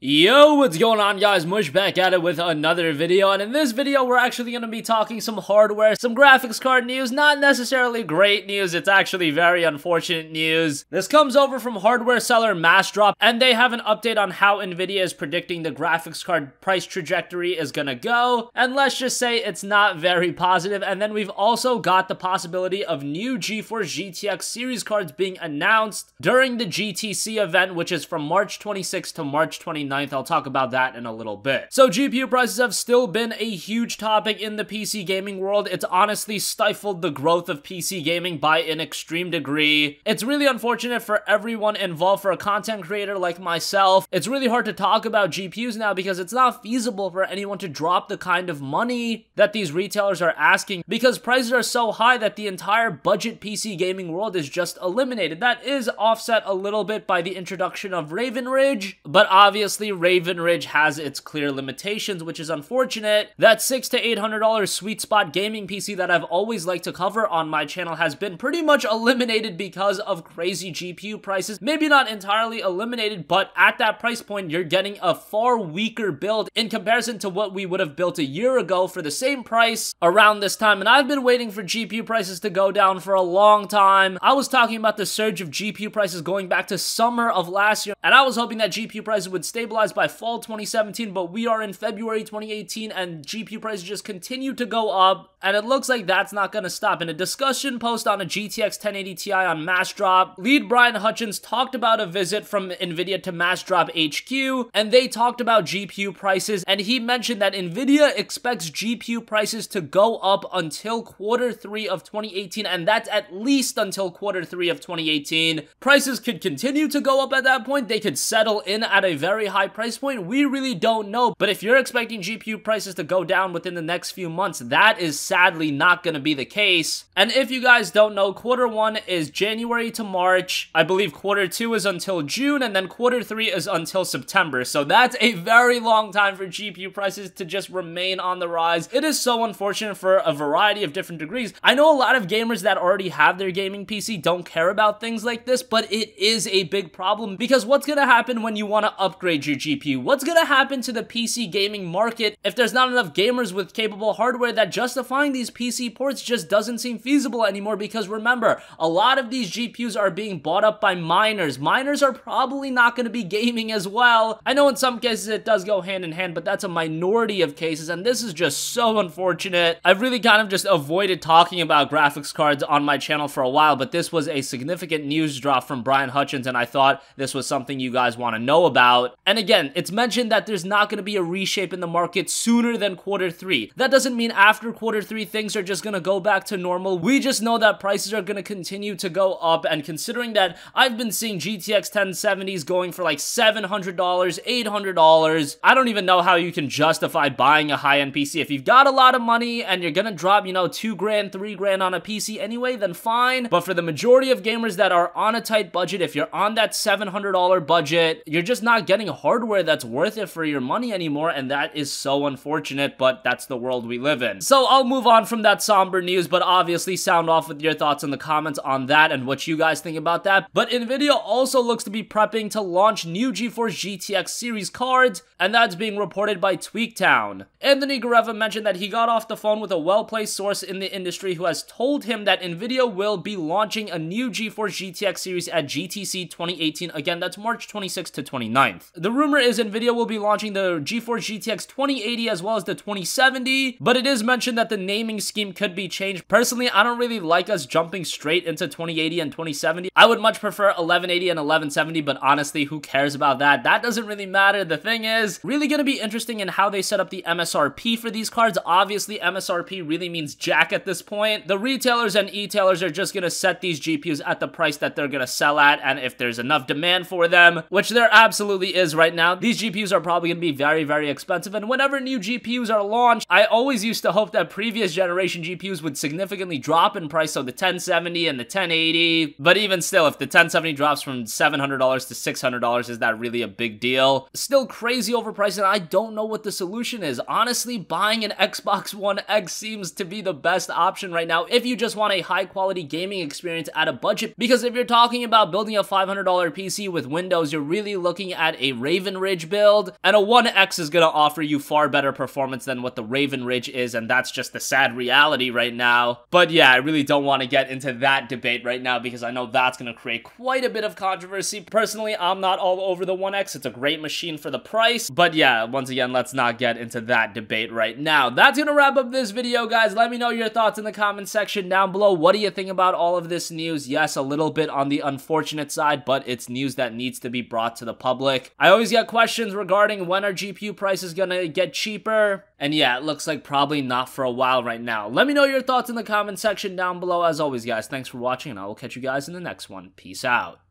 Yo, what's going on guys? Mush back at it with another video, and in this video we're actually going to be talking some hardware, some graphics card news. Not necessarily great news, it's actually very unfortunate news. This comes over from hardware seller Massdrop, and they have an update on how NVIDIA is predicting the graphics card price trajectory is gonna go, and let's just say it's not very positive. And then we've also got the possibility of new GeForce GTX series cards being announced during the GTC event, which is from March 26th to March 29th. I'll talk about that in a little bit. So GPU prices have still been a huge topic in the PC gaming world. It's honestly stifled the growth of PC gaming by an extreme degree. It's really unfortunate for everyone involved. For a content creator like myself, it's really hard to talk about GPUs now because it's not feasible for anyone to drop the kind of money that these retailers are asking, because prices are so high that the entire budget PC gaming world is just eliminated. That is offset a little bit by the introduction of Raven Ridge, but obviously Raven Ridge has its clear limitations, which is unfortunate. That $600 to $800 sweet spot gaming PC that I've always liked to cover on my channel has been pretty much eliminated because of crazy GPU prices. Maybe not entirely eliminated, but at that price point, you're getting a far weaker build in comparison to what we would have built a year ago for the same price around this time. And I've been waiting for GPU prices to go down for a long time. I was talking about the surge of GPU prices going back to summer of last year, and I was hoping that GPU prices would stabilize by fall 2017, but we are in February 2018 and GPU prices just continue to go up, and it looks like that's not going to stop. In a discussion post on a GTX 1080 Ti on Massdrop, lead Brian Hutchins talked about a visit from NVIDIA to Massdrop HQ, and they talked about GPU prices, and he mentioned that NVIDIA expects GPU prices to go up until Q3 of 2018, and that's at least until Q3 of 2018. Prices could continue to go up at that point. They could settle in at a very high price point. We really don't know, but if you're expecting GPU prices to go down within the next few months, that is sadly not going to be the case. And if you guys don't know, Q1 is January to March. I believe Q2 is until June, and then Q3 is until September. So that's a very long time for GPU prices to just remain on the rise. It is so unfortunate for a variety of different degrees. I know a lot of gamers that already have their gaming PC don't care about things like this, but it is a big problem, because what's going to happen when you want to upgrade your GPU? What's going to happen to the PC gaming market if there's not enough gamers with capable hardware? That justifying these PC ports just doesn't seem feasible anymore, because remember, a lot of these GPUs are being bought up by miners. Miners are probably not going to be gaming as well. I know in some cases it does go hand in hand, but that's a minority of cases, and this is just so unfortunate. I've really kind of just avoided talking about graphics cards on my channel for a while, but this was a significant news drop from Brian Hutchins, and I thought this was something you guys want to know about. And again, it's mentioned that there's not going to be a reshape in the market sooner than Q3. That doesn't mean after Q3 things are just going to go back to normal. We just know that prices are going to continue to go up, and considering that I've been seeing GTX 1070s going for like $700, $800, I don't even know how you can justify buying a high-end PC. If you've got a lot of money and you're going to drop, you know, $2 grand, $3 grand on a PC anyway, then fine. But for the majority of gamers that are on a tight budget, if you're on that $700 budget, you're just not getting hardware that's worth it for your money anymore, and that is so unfortunate, but that's the world we live in. So I'll move on from that somber news, but obviously sound off with your thoughts in the comments on that and what you guys think about that. But NVIDIA also looks to be prepping to launch new GeForce GTX series cards, and that's being reported by Tweaktown. Anthony Gareva mentioned that he got off the phone with a well-placed source in the industry who has told him that NVIDIA will be launching a new GeForce GTX series at GTC 2018. Again, that's March 26th to 29th. The rumor is NVIDIA will be launching the GeForce GTX 2080 as well as the 2070, but it is mentioned that the naming scheme could be changed. Personally, I don't really like us jumping straight into 2080 and 2070. I would much prefer 1180 and 1170, but honestly, who cares about that? That doesn't really matter. The thing is, really going to be interesting in how they set up the MSRP for these cards. Obviously, MSRP really means jack at this point. The retailers and e-tailers are just going to set these GPUs at the price that they're going to sell at, and if there's enough demand for them, which there absolutely is right now, these GPUs are probably going to be very, very expensive. And whenever new GPUs are launched, I always used to hope that previous previous generation GPUs would significantly drop in price, so the 1070 and the 1080, but even still, if the 1070 drops from $700 to $600, is that really a big deal? Still crazy overpriced, and I don't know what the solution is. Honestly, buying an Xbox One X seems to be the best option right now if you just want a high-quality gaming experience at a budget, because if you're talking about building a $500 PC with Windows, you're really looking at a Raven Ridge build, and a One X is going to offer you far better performance than what the Raven Ridge is, and that's just the sad reality right now. But yeah, I really don't want to get into that debate right now because I know that's going to create quite a bit of controversy. Personally, I'm not all over the One X. It's a great machine for the price, but yeah, once again, let's not get into that debate right now. That's going to wrap up this video, guys. Let me know your thoughts in the comment section down below. What do you think about all of this news? Yes, a little bit on the unfortunate side, but it's news that needs to be brought to the public. I always get questions regarding when our GPU price is gonna get cheaper, and yeah, it looks like probably not for a while right now. Let me know your thoughts in the comment section down below. As always, guys, thanks for watching, and I will catch you guys in the next one. Peace out.